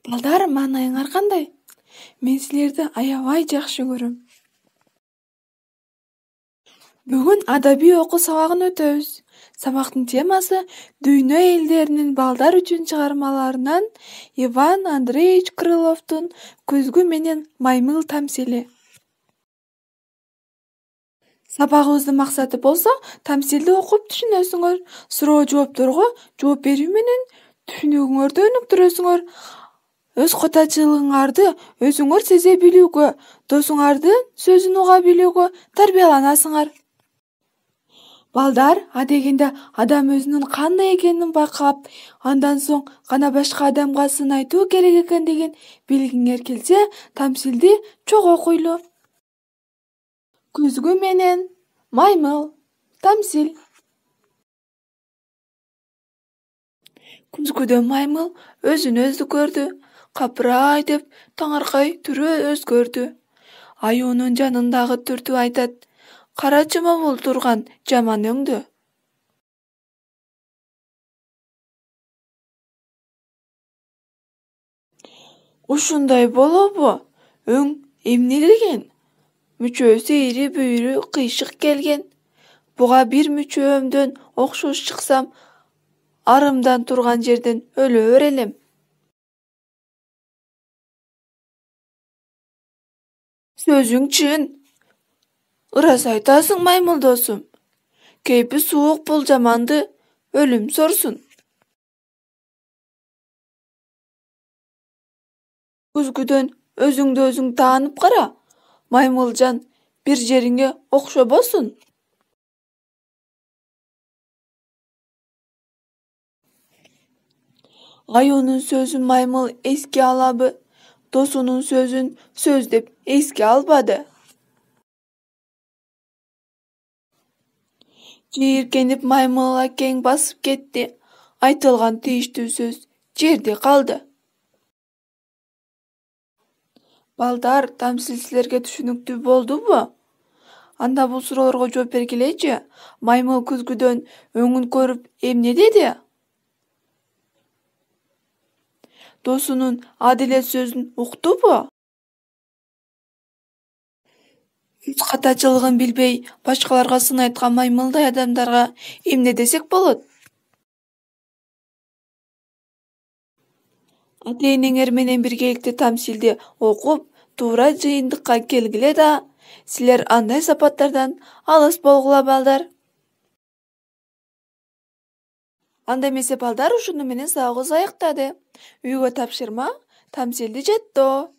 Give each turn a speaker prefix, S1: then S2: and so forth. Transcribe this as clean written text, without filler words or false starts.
S1: Балдар, маанайыңар кандай? Мен силерди аябай жакшы көрөм. Бүгүн адабий окуу сабагын өтөбүз. Сабактын темасы дүйнө элдеринин балдар үчүн чыгармаларынан Иван Андреевич Крыловдун «Күзгү менен маймыл» тамсили. Сабагыбыздын максаты болсо, тамсилди окуп түшүнөсүңөр, суроо жоопторго жооп берүү менен түшүнүгүңөрдү өнүктүрөсүңөр. Өз коточулугуңарды өзүңөр сезе билүүгө, досуңардын сөзүн уга билүүгө тарбияланасыңар. Балдар, адегенде адам өзүнүн кандай экенин байкап, андан соң гана башка адамга сын айтуу керек экендигин билгиңер келсе, тамсилди чогуу окуйлу. Күзгү менен маймыл. Тамсил. Күзгүдө маймыл өзүн өзү көрдү. Капырай деп таңыркай түрү өзгөрдү. Аюунун жанындагы түртү айтат: «Карачы момул турган жаман өңдү». Ушундай болобу? Өң эмнелеген? Мүчөсү ири бүйүрү кыйшык келген. Буга бир мүчөмдөн окшош чыксам, арымдан турган жерден өлө берелим. Сөзүң чын. Ырас айтасың, маймыл досум. Кейпи суук бул жаманды өлүм сорсун. Күзгүдөн өзүңдү өзүң таанып кара. Маймылжан, бир жериңе окшобосун. Аюунун сөзүн маймыл эске алабы? Досунун сөзүн сөз деп эске албады. Жийиркенип маймыл акең басып кетти. Айтылган тийиштүү сөз жерде калды. Балдар, тамсил силерге түшүнүктүү болдубу? Анда бул суроолорго жооп бергилечи. Маймыл күзгүдөн өңүн көрүп эмне деди? Досунун адилет сөзүн уктубу? Өз катачылыгын билбей, башкаларга сын айткан маймылдай адамдарга эмне десек болот? Ата-энеңер менен биргеликте тамсилди окуп, туура жыйынтыкка келгиле да. Силер андай сапаттардан алыс болгула, балдар. Анда эмесе балдар, ушуну менен сабагыбыз аяктады. Үйгө тапшырма, тамсилди жаттоо.